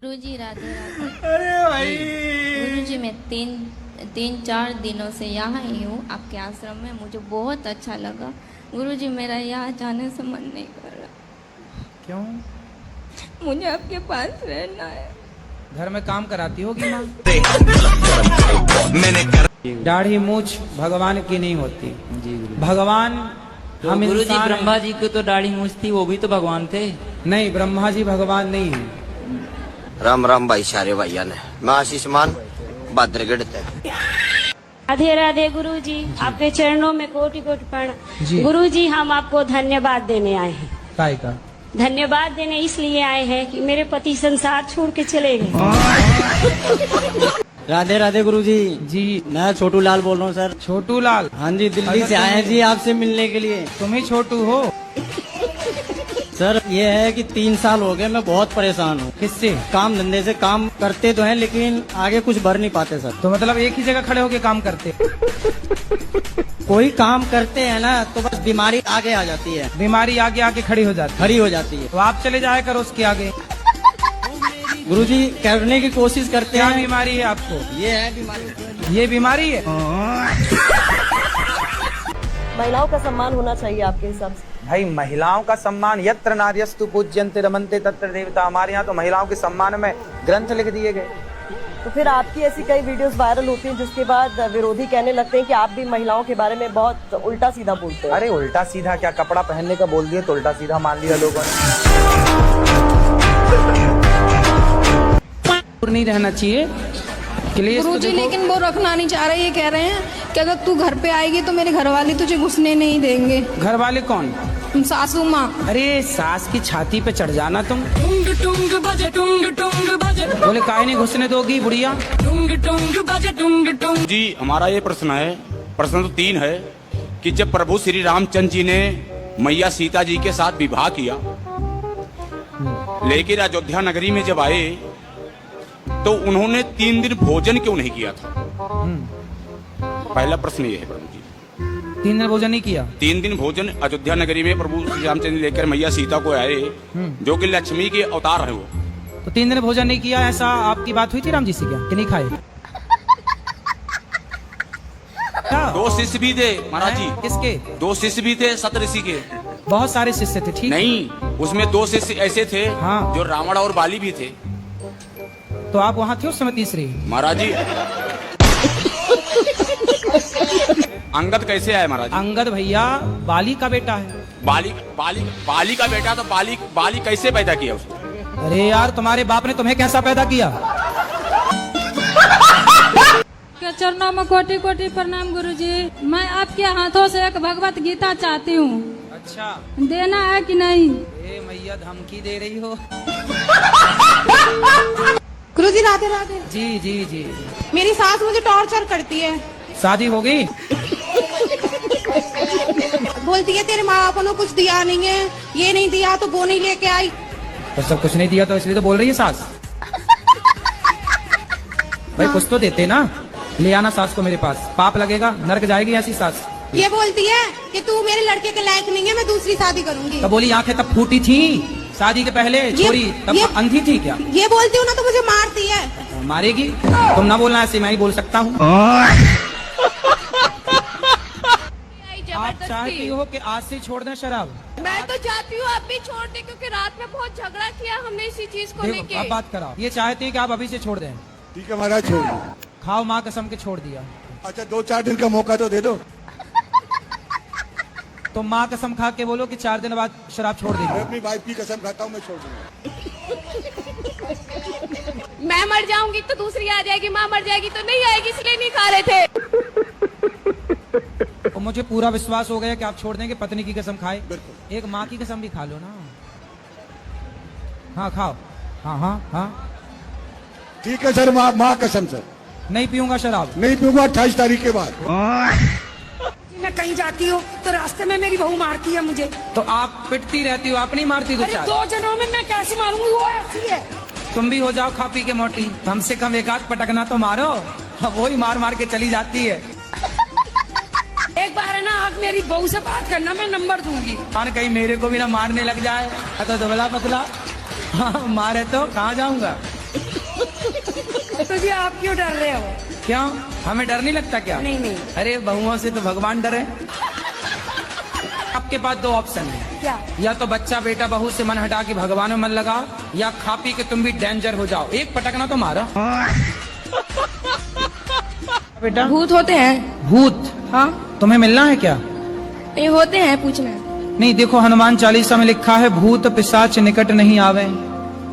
गुरुजी राधे राधे। अरे भाई गुरुजी मैं तीन चार दिनों से यहाँ ही हूँ आपके आश्रम में। मुझे बहुत अच्छा लगा गुरुजी। मेरा यहाँ जाने से मन नहीं कर रहा। क्यों? मुझे आपके पास रहना है। घर में काम कराती होगी माँ। दाढ़ी मूछ भगवान की नहीं होती। जी गुरु। भगवान तो हम गुरु जी इंसान हैं। ब्रह्मा जी को तो दाढ़ी मूछ थी, वो भी तो भगवान थे। नहीं, ब्रह्मा जी भगवान नहीं है। राम राम भाई सारे भैया ने। मैं आशीष मान भद्रगढ़ से। राधे राधे गुरुजी, आपके चरणों में कोटि कोटि जी। प्रणाम। गुरुजी हम आपको धन्यवाद देने आए हैं। काय का? धन्यवाद देने इसलिए आए हैं कि मेरे पति संसार छोड़ के चले गए। राधे राधे गुरुजी। जी। मैं छोटू लाल बोल रहा हूँ सर। छोटू लाल? हाँ जी, दिल्ली से आए हैं जी आपसे मिलने के लिए। तुम ही छोटू हो? सर ये है कि 3 साल हो गए, मैं बहुत परेशान हूँ। किससे? काम धंधे से। काम करते तो हैं लेकिन आगे कुछ बढ़ नहीं पाते सर। तो मतलब एक ही जगह खड़े होके काम करते? कोई काम करते हैं ना तो बस बीमारी आगे आ जाती है, बीमारी आगे आके खड़ी हो जाती? खड़ी हो जाती है। तो आप चले जाया करो उसके आगे। गुरुजी करने की कोशिश करते क्या हैं। बीमारी है आपको? ये है बीमारी। ये बीमारी है? महिलाओं का सम्मान होना चाहिए आपके हिसाब से? भाई महिलाओं का सम्मान यत्र नार्यस्तु पूज्यन्ते रमन्ते तत्र देवता। हमारे यहाँ तो महिलाओं के सम्मान में ग्रंथ लिख दिए गए। तो फिर आपकी ऐसी कई वीडियोस वायरल होती हैं जिसके बाद विरोधी कहने लगते हैं कि आप भी महिलाओं के बारे में बहुत उल्टा सीधा बोलते हैं। अरे उल्टा सीधा क्या, कपड़ा पहनने का बोल दिए तो उल्टा सीधा मान लिया लोगों ने। नहीं रहना चाहिए गुरुजी, लेकिन वो रखना नहीं चाह रहे। ये कह रहे हैं कि अगर तू घर पे आएगी तो मेरे घर वाले तुझे घुसने नहीं देंगे। घर वाले कौन? सासू माँ। अरे सास की छाती पे चढ़ जाना तुम। बोले काहे नहीं घुसने दोगी बुढ़िया? जी हमारा ये प्रश्न है, प्रश्न तो 3 है कि जब प्रभु श्री रामचंद्र जी ने मैया सीता जी के साथ विवाह किया, लेकिन अयोध्या नगरी में जब आए तो उन्होंने 3 दिन भोजन क्यों नहीं किया था? पहला प्रश्न ये है प्रभु जी। 3 दिन भोजन नहीं किया? 3 दिन भोजन अयोध्या नगरी में प्रभु श्री रामचंद्र लेकर मैया सीता को आए, जो कि लक्ष्मी के अवतार है वो। तो 3 दिन भोजन नहीं किया, ऐसा आपकी बात हुई थी राम जी से क्या कि नहीं खाए? 2 शिष्य भी थे महाराज जी। किसके? 2 शिष्य भी थे सप्तऋषि के। बहुत सारे शिष्य थे। ठीक नहीं, उसमें 2 शिष्य ऐसे थे हाँ। जो रावण और बाली भी थे। तो आप वहाँ थे उस समय तीसरी? महाराज जी अंगद कैसे आए महाराज? अंगद भैया बाली का बेटा है। बाली का बेटा, तो बाली कैसे पैदा किया उसने? अरे यार तुम्हारे बाप ने तुम्हें कैसा पैदा किया? के चरणों में कोटि कोटि प्रणाम गुरुजी। मैं आपके हाथों से एक भगवत गीता चाहती हूँ। अच्छा, देना है कि नहीं? मैया धमकी दे रही हो? गुरुजी राधे राधे। जी जी जी। मेरी सास मुझे टॉर्चर करती है। शादी हो गई? बोलती है तेरे माँ बाप ने कुछ दिया नहीं है, ये नहीं दिया तो वो नहीं लेके आई। तो सब कुछ नहीं दिया तो इसलिए तो बोल रही है सास। भाई कुछ तो देते ना। ले आना सास को मेरे पास, पाप लगेगा, नरक जाएगी ऐसी सास। ये बोलती है कि तू मेरे लड़के के लायक नहीं है, मैं दूसरी शादी करूंगी। तब बोली आंखें तब फूटी थी शादी के पहले? छोरी तब अंधी थी क्या? ये बोलती हूँ ना तो मुझे मारती है। मारेगी? तुम ना बोलना ऐसे, मैं ही बोल सकता हूँ। आप चाहती हो कि आज से छोड़ दें शराब? मैं तो चाहती हूँ आप भी छोड़ दे, क्योंकि रात में बहुत झगड़ा किया हमने इसी चीज को लेके। अब बात कराओ। ये चाहती है कि आप अभी से छोड़ दें? ठीक है महाराज, छोड़ दो। खाओ माँ कसम के छोड़ दिया। अच्छा 2-4 दिन का मौका तो दे दो। तो माँ कसम खा के बोलो कि 4 दिन बाद शराब छोड़ देंगे। मैं अपनी वाइफ की कसम खाता हूँ, मैं छोड़ दूंगा। मैं मर जाऊंगी तो दूसरी आ जाएगी, माँ मर जाएगी तो नहीं आएगी, इसलिए नहीं खा रहे थे। तो मुझे पूरा विश्वास हो गया कि आप छोड़ देंगे। पत्नी की कसम खाए, एक माँ की कसम भी खा लो ना। हाँ खाओ। हाँ हाँ हाँ ठीक है सर, माँ कसम सर। नहीं पीऊंगा शराब। नहीं पीऊंगा 28 तारीख के बाद। मैं कहीं जाती हूँ तो रास्ते में मेरी बहू मारती है मुझे। तो आप पिटती रहती हो, आप नहीं मारती? 2 जनों में मैं कैसे मारूंगी, वो ऐसी है। तुम भी हो जाओ खा पी के मोटी, कम से कम 1 आध पटकना तो मारो। वो ही मार मार के चली जाती है। एक बार है ना, आप मेरी बहू से बात करना, मैं नंबर दूंगी। कहीं मेरे को भी ना मारने लग जाए तो दुबला पतला। हाँ, मारे तो कहाँ जाऊंगा। तो जी आप क्यों डर रहे हो? क्यों, हमें डर नहीं लगता क्या? नहीं नहीं। अरे बहुओं से तो भगवान डरे। आपके पास दो ऑप्शन है, क्या? या तो बच्चा बेटा बहू से मन हटा के भगवान में मन लगाओ, या खा पी के तुम भी डेंजर हो जाओ। एक पटकना तो मारा। बेटा भूत होते हैं? भूत? हाँ। तुम्हें मिलना है क्या? ये होते हैं, पूछना है। नहीं, देखो हनुमान चालीसा में लिखा है भूत पिशाच निकट नहीं आवे,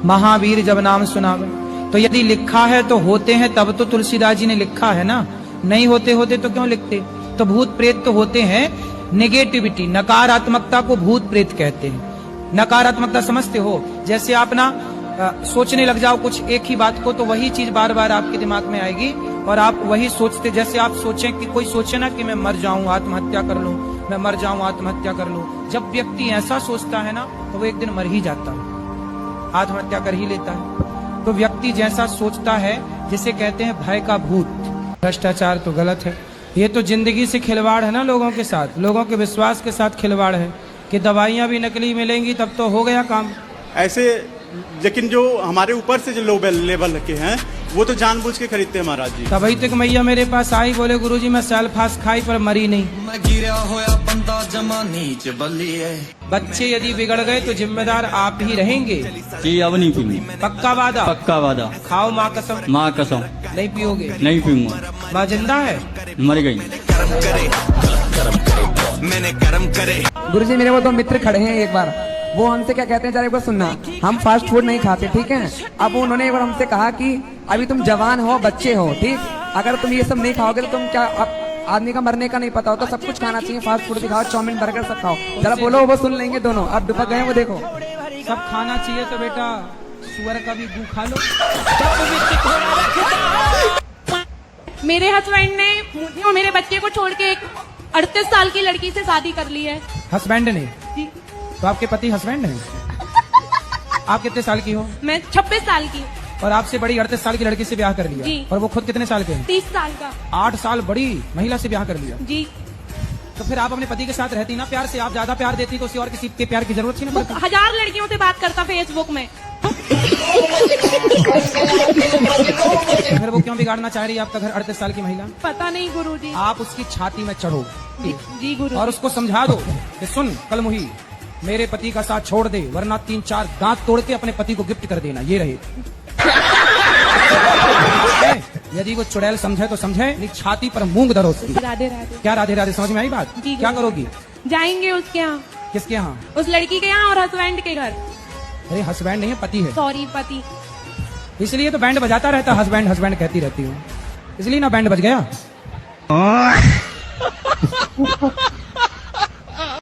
महावीर जब नाम सुनावे। तो यदि लिखा है तो होते हैं, तब तो तुलसीदास जी ने लिखा है ना। नहीं होते होते तो क्यों लिखते? तो भूत प्रेत तो होते हैं नेगेटिविटी, नकारात्मकता को भूत प्रेत कहते हैं। नकारात्मकता समझते हो? जैसे आप ना सोचने लग जाओ कुछ एक ही बात को, तो वही चीज बार बार आपके दिमाग में आएगी और आप वही सोचते। जैसे आप सोचें कि कोई सोचे ना कि मैं मर जाऊं आत्महत्या कर लूं, मैं मर जाऊं आत्महत्या कर लूं। जब व्यक्ति ऐसा सोचता है ना तो वो एक दिन मर ही जाता है, आत्महत्या कर ही लेता है। तो व्यक्ति जैसा सोचता है, जिसे कहते हैं भय का भूत। भ्रष्टाचार तो गलत है, ये तो जिंदगी से खिलवाड़ है ना, लोगों के साथ, लोगों के विश्वास के साथ खिलवाड़ है कि दवाइयां भी नकली मिलेंगी तब तो हो गया काम। ऐसे लेकिन जो हमारे ऊपर से जो लो लेवल के हैं वो तो जानबूझ के खरीदते हैं महाराज जी। तभी तक मैया मेरे पास आई, बोले गुरुजी मैं सेल्फास खाई पर मरी नहीं। मैं गिरा होया बंदा जमा नीच बल्ली है। बच्चे यदि बिगड़ गए तो जिम्मेदार आप ही रहेंगे। जी अब नहीं पीऊंगी। पक्का वादा? पक्का वादा। खाओ माँ कसम? माँ कसम। नहीं पियोगे? नहीं पीऊंगा। माँ जिंदा है? मर गई। गुरुजी मेरे वो दो मित्र खड़े हैं, एक बार वो हमसे क्या कहते हैं, जरा एक बार सुनना। हम फास्ट फूड नहीं खाते, ठीक है। अब उन्होंने एक बार हमसे कहा कि अभी तुम जवान हो, बच्चे हो, ठीक, अगर तुम ये सब नहीं खाओगे तो तुम क्या, आदमी का मरने का नहीं पता होता, सब कुछ खाना चाहिए, फास्ट फूड भी खाओ, चाउमीन बर्गर सब खाओ। जरा बोलो, वो सुन लेंगे दोनों। अब दुपक गए वो, देखो। सब खाना चाहिए तो बेटा सुअर का भी गू खा लो। मेरे हस्बैंड ने मुझे और मेरे बच्चे को छोड़ के एक 38 साल की लड़की से शादी कर ली है। हस्बैंड ने? जी। तो आपके पति हस्बैंड हैं? आप कितने साल की हो? मैं 26 साल की। और आपसे बड़ी 38 साल की लड़की से ब्याह कर लिया? जी। और वो खुद कितने साल के हैं? 30 साल का। 8 साल बड़ी महिला से ब्याह कर लिया? जी। तो फिर आप अपने पति के साथ रहती ना प्यार से, आप ज्यादा प्यार देती तो उसे और किसी के प्यार की जरूरत थी ना? 1000 लड़कियों से बात करता फेसबुक में। फिर वो क्यों बिगाड़ना चाह रही है आपका घर 38 साल की महिला? पता नहीं गुरुजी। आप उसकी छाती में चढ़ो जी गुरु, और उसको समझा दो कि सुन कल मुही मेरे पति का साथ छोड़ दे, वरना 3-4 दांत तोड़ के अपने पति को गिफ्ट कर देना, ये रहे। यदि वो चुड़ैल समझे तो समझे, नहीं छाती पर मूंग धरो उसकी। राधे राधे। क्या राधे राधे, समझ में आई बात? क्या करोगी? जाएंगे उसके यहाँ। किसके यहाँ? उस लड़की के यहाँ और हस्बैंड के घर। अरे हस्बैंड नहीं है, पति है। सॉरी, पति। इसलिए तो बैंड बजाता रहता, हस्बैंड हस्बैंड कहती रहती हूँ, इसलिए ना बैंड बज गया।